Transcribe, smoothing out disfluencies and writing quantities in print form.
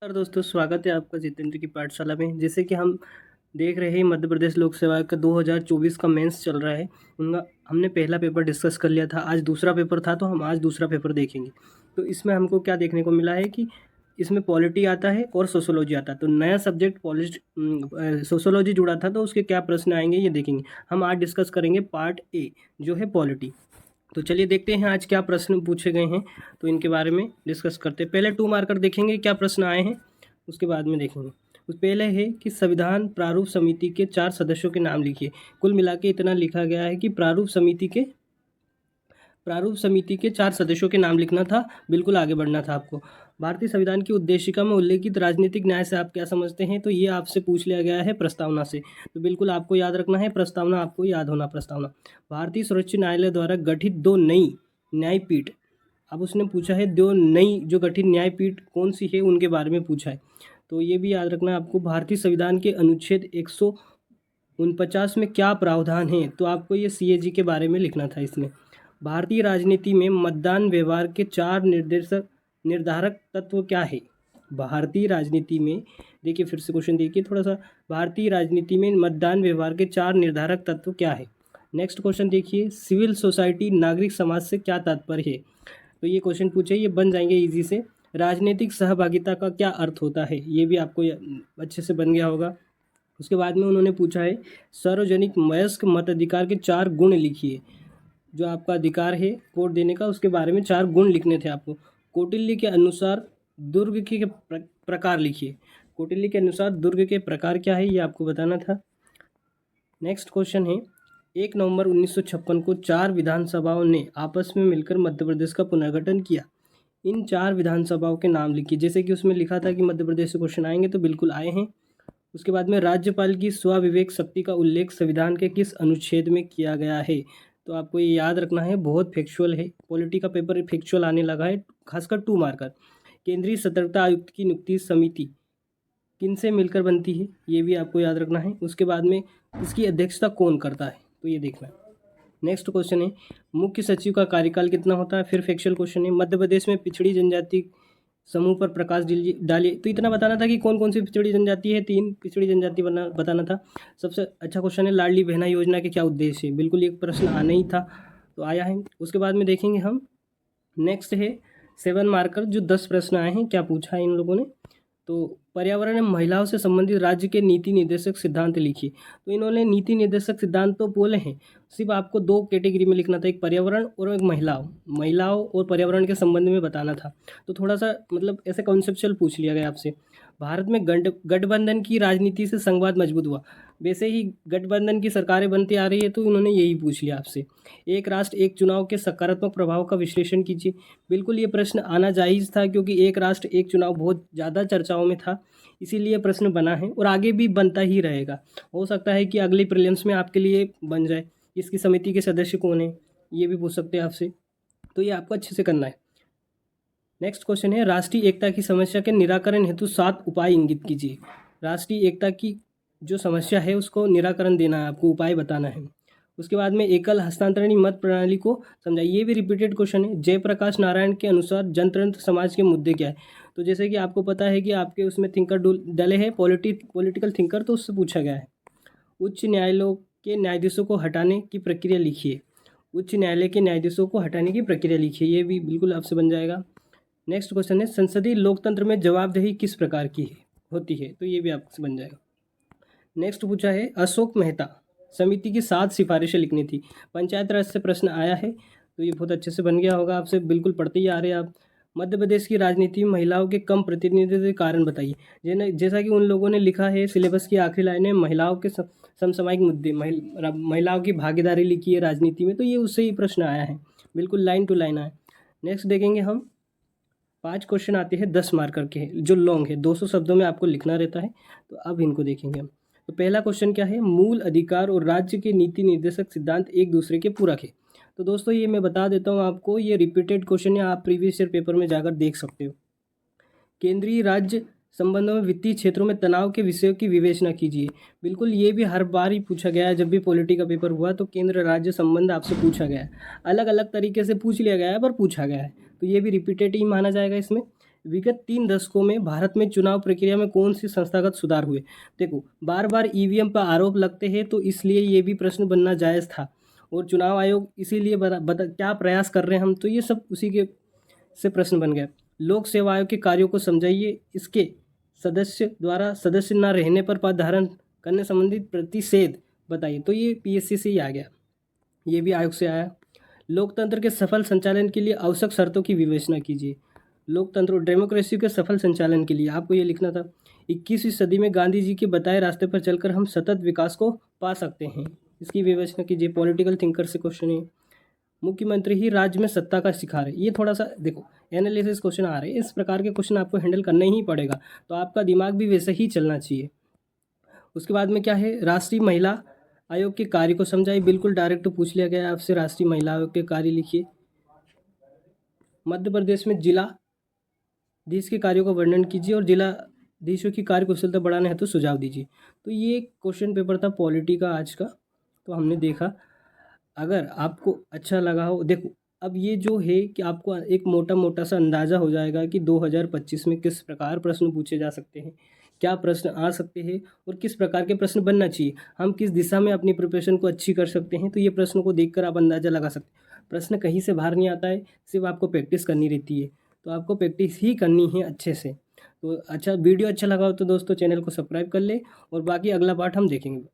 नमस्कार दोस्तों, स्वागत है आपका जितेंद्र की पाठशाला में। जैसे कि हम देख रहे हैं मध्य प्रदेश लोक सेवा का 2024 का मेंस चल रहा है। उनका हमने पहला पेपर डिस्कस कर लिया था, आज दूसरा पेपर था तो हम आज दूसरा पेपर देखेंगे। तो इसमें हमको क्या देखने को मिला है कि इसमें पॉलिटी आता है और सोशोलॉजी आता है। तो नया सब्जेक्ट सोशोलॉजी जुड़ा था, तो उसके क्या प्रश्न आएंगे ये देखेंगे। हम आज डिस्कस करेंगे पार्ट ए जो है पॉलिटी। तो चलिए देखते हैं आज क्या प्रश्न पूछे गए हैं, तो इनके बारे में डिस्कस करते हैं। पहले 2 मार्कर देखेंगे क्या प्रश्न आए हैं, उसके बाद में देखेंगे। तो पहले है कि संविधान प्रारूप समिति के 4 सदस्यों के नाम लिखिए। कुल मिला के इतना लिखा गया है कि प्रारूप समिति के 4 सदस्यों के नाम लिखना था, बिल्कुल आगे बढ़ना था आपको। भारतीय संविधान की उद्देशिका में उल्लेखित राजनीतिक न्याय से आप क्या समझते हैं, तो ये आपसे पूछ लिया गया है प्रस्तावना से। तो बिल्कुल आपको याद रखना है, प्रस्तावना आपको याद होना प्रस्तावना। भारतीय सर्वोच्च न्यायालय द्वारा गठित 2 नई न्यायपीठ, अब उसने पूछा है 2 नई जो गठित न्यायपीठ कौन सी है उनके बारे में पूछा है। तो ये भी याद रखना आपको। भारतीय संविधान के अनुच्छेद 149 में क्या प्रावधान है, तो आपको ये सीएजी के बारे में लिखना था इसमें। भारतीय राजनीति में मतदान व्यवहार के 4 निर्धारक तत्व क्या है। भारतीय राजनीति में देखिए, फिर से क्वेश्चन देखिए थोड़ा सा। भारतीय राजनीति में मतदान व्यवहार के 4 निर्धारक तत्व क्या है। नेक्स्ट क्वेश्चन देखिए, सिविल सोसाइटी नागरिक समाज से क्या तात्पर्य है। तो ये क्वेश्चन पूछे, ये बन जाएंगे इजी से। राजनीतिक सहभागिता का क्या अर्थ होता है, ये भी आपको अच्छे से बन गया होगा। उसके बाद में उन्होंने पूछा है सार्वजनिक वयस्क मताधिकार के 4 गुण लिखिए। जो आपका अधिकार है वोट देने का, उसके बारे में 4 गुण लिखने थे आपको। कौटिल्य के अनुसार दुर्ग के प्रकार लिखिए। कौटिल्य के अनुसार दुर्ग के प्रकार क्या है, ये आपको बताना था। नेक्स्ट क्वेश्चन है, 1 नवंबर 1956 को 4 विधानसभाओं ने आपस में मिलकर मध्य प्रदेश का पुनर्गठन किया। इन 4 विधानसभाओं के नाम लिखिए। जैसे कि उसमें लिखा था कि मध्य प्रदेश से क्वेश्चन आएंगे, तो बिल्कुल आए हैं। उसके बाद में राज्यपाल की स्वाविवेक शक्ति का उल्लेख संविधान के किस अनुच्छेद में किया गया है, तो आपको ये याद रखना है, बहुत फैक्चुअल है। पॉलिटी का पेपर फैक्चुअल आने लगा है, खासकर 2 मार्कर। केंद्रीय सतर्कता आयुक्त की नियुक्ति समिति किन से मिलकर बनती है, ये भी आपको याद रखना है। उसके बाद में इसकी अध्यक्षता कौन करता है, तो ये देखना है। नेक्स्ट क्वेश्चन है, मुख्य सचिव का कार्यकाल कितना होता है। फिर फैक्चुअल क्वेश्चन है, मध्य प्रदेश में पिछड़ी जनजाति समूह पर प्रकाश डालिए। तो इतना बताना था कि कौन कौन सी पिछड़ी जनजाति है, 3 पिछड़ी जनजाति बताना था। सबसे अच्छा क्वेश्चन है, लाडली बहना योजना के क्या उद्देश्य है। बिल्कुल एक प्रश्न आना ही था, तो आया है। उसके बाद में देखेंगे हम। नेक्स्ट है 7 मार्कर, जो 10 प्रश्न आए हैं, क्या पूछा है इन लोगों ने। तो पर्यावरण एवं महिलाओं से संबंधित राज्य के नीति निर्देशक सिद्धांत लिखिए। तो इन्होंने नीति निर्देशक सिद्धांत तो बोले हैं, सिर्फ आपको 2 कैटेगरी में लिखना था, एक पर्यावरण और एक महिलाओं और पर्यावरण के संबंध में बताना था। तो थोड़ा सा मतलब ऐसे कॉन्सेप्चुअल पूछ लिया गया आपसे। भारत में गठबंधन की राजनीति से संघवाद मजबूत हुआ। वैसे ही गठबंधन की सरकारें बनती आ रही है, तो इन्होंने यही पूछ लिया आपसे। एक राष्ट्र एक चुनाव के सकारात्मक प्रभाव का विश्लेषण कीजिए। बिल्कुल ये प्रश्न आना जायज़ था, क्योंकि एक राष्ट्र एक चुनाव बहुत ज़्यादा चर्चाओं में था, इसीलिए प्रश्न बना है और आगे भी बनता ही रहेगा। हो सकता है कि अगली प्रीलिम्स में आपके लिए बन जाए। इसकी समिति के सदस्य कौन है, ये भी पूछ सकते हैं आपसे, तो ये आपको अच्छे से करना है। नेक्स्ट क्वेश्चन है, राष्ट्रीय एकता की समस्या के निराकरण हेतु 7 उपाय इंगित कीजिए। राष्ट्रीय एकता की जो समस्या है उसको निराकरण देना है आपको, उपाय बताना है। उसके बाद में एकल हस्तांतरणी मत प्रणाली को समझाइए। ये भी रिपीटेड क्वेश्चन है। जयप्रकाश नारायण के अनुसार जनतंत्र समाज के मुद्दे क्या है। तो जैसे कि आपको पता है कि आपके उसमें थिंकर डले हैं, पॉलिटिकल थिंकर, तो उससे पूछा गया है। उच्च न्यायालयों के न्यायाधीशों को हटाने की प्रक्रिया लिखिए। उच्च न्यायालय के न्यायाधीशों को हटाने की प्रक्रिया लिखिए, ये भी बिल्कुल आपसे बन जाएगा। नेक्स्ट क्वेश्चन है, संसदीय लोकतंत्र में जवाबदेही किस प्रकार की होती है, तो ये भी आपसे बन जाएगा। नेक्स्ट पूछा है, अशोक मेहता समिति की 7 सिफारिशें लिखनी थी। पंचायत राज से प्रश्न आया है, तो ये बहुत अच्छे से बन गया होगा आपसे, बिल्कुल पढ़ते ही आ रहे हैं आप। मध्य प्रदेश की राजनीति में महिलाओं के कम प्रतिनिधित्व के कारण बताइए। जैसा कि उन लोगों ने लिखा है, सिलेबस की आखिरी लाइन है, महिलाओं के समसामयिक मुद्दे, महिलाओं की भागीदारी लिखी है राजनीति में, तो ये उससे ही प्रश्न आया है, बिल्कुल लाइन टू लाइन आया। नेक्स्ट देखेंगे हम। 5 क्वेश्चन आते हैं 10 मार्कर के, जो लॉन्ग है, 200 शब्दों में आपको लिखना रहता है। तो अब इनको देखेंगे हम। तो पहला क्वेश्चन क्या है, मूल अधिकार और राज्य के नीति निर्देशक सिद्धांत एक दूसरे के पूरक है। तो दोस्तों ये मैं बता देता हूँ आपको, ये रिपीटेड क्वेश्चन है, आप प्रीवियस ईयर पेपर में जाकर देख सकते हो। केंद्रीय राज्य संबंधों में वित्तीय क्षेत्रों में तनाव के विषयों की विवेचना कीजिए। बिल्कुल ये भी हर बार ही पूछा गया है, जब भी पॉलिटी का पेपर हुआ तो केंद्र राज्य संबंध आपसे पूछा गया है। अलग अलग तरीके से पूछ लिया गया है, पर पूछा गया है, तो ये भी रिपीटेड ही माना जाएगा इसमें। विगत 3 दशकों में भारत में चुनाव प्रक्रिया में कौन सी संस्थागत सुधार हुए? देखो, बार-बार ईवीएम पर आरोप लगते हैं तो इसलिए ये भी प्रश्न बनना जायज़ था और चुनाव आयोग इसीलिए बता क्या प्रयास कर रहे हैं हम, तो ये सब उसी के से प्रश्न बन गया। लोक सेवा आयोग के कार्यों को समझाइए, इसके सदस्य द्वारा सदस्य न रहने पर पद धारण करने संबंधित प्रतिषेध बताइए। तो ये पीएससी से ही आ गया, ये भी आयोग से आया। लोकतंत्र के सफल संचालन के लिए आवश्यक शर्तों की विवेचना कीजिए। लोकतंत्र और डेमोक्रेसी के सफल संचालन के लिए आपको ये लिखना था, 21वीं सदी में गांधी जी के बताए रास्ते पर चलकर हम सतत विकास को पा सकते हैं। इसकी विवेचना कीजिए। पॉलिटिकल थिंकर से क्वेश्चन है। मुख्यमंत्री ही राज्य में सत्ता का शिकार है। ये थोड़ा सा देखो, एनालिसिस क्वेश्चन आ रहे हैं, इस प्रकार के क्वेश्चन आपको हैंडल करना ही पड़ेगा, तो आपका दिमाग भी वैसे ही चलना चाहिए। उसके बाद में क्या है, राष्ट्रीय महिला आयोग के कार्य को समझाइए। बिल्कुल डायरेक्ट पूछ लिया गया है आपसे, राष्ट्रीय महिला आयोग के कार्य लिखिए। मध्य प्रदेश में जिलाधीश के कार्यों का वर्णन कीजिए और जिलाधीशों की कार्य कुशलता बढ़ाने हेतु सुझाव दीजिए। तो ये क्वेश्चन पेपर था पॉलिटी का आज का, तो हमने देखा। अगर आपको अच्छा लगा हो, देखो अब ये जो है कि आपको एक मोटा मोटा सा अंदाज़ा हो जाएगा कि 2025 में किस प्रकार प्रश्न पूछे जा सकते हैं, क्या प्रश्न आ सकते हैं और किस प्रकार के प्रश्न बनना चाहिए, हम किस दिशा में अपनी प्रिपरेशन को अच्छी कर सकते हैं। तो ये प्रश्नों को देखकर आप अंदाज़ा लगा सकते हैं। प्रश्न कहीं से बाहर नहीं आता है, सिर्फ आपको प्रैक्टिस करनी रहती है, तो आपको प्रैक्टिस ही करनी है अच्छे से। तो अच्छा, वीडियो अच्छा लगा हो तो दोस्तों चैनल को सब्सक्राइब कर ले और बाकी अगला पार्ट हम देखेंगे।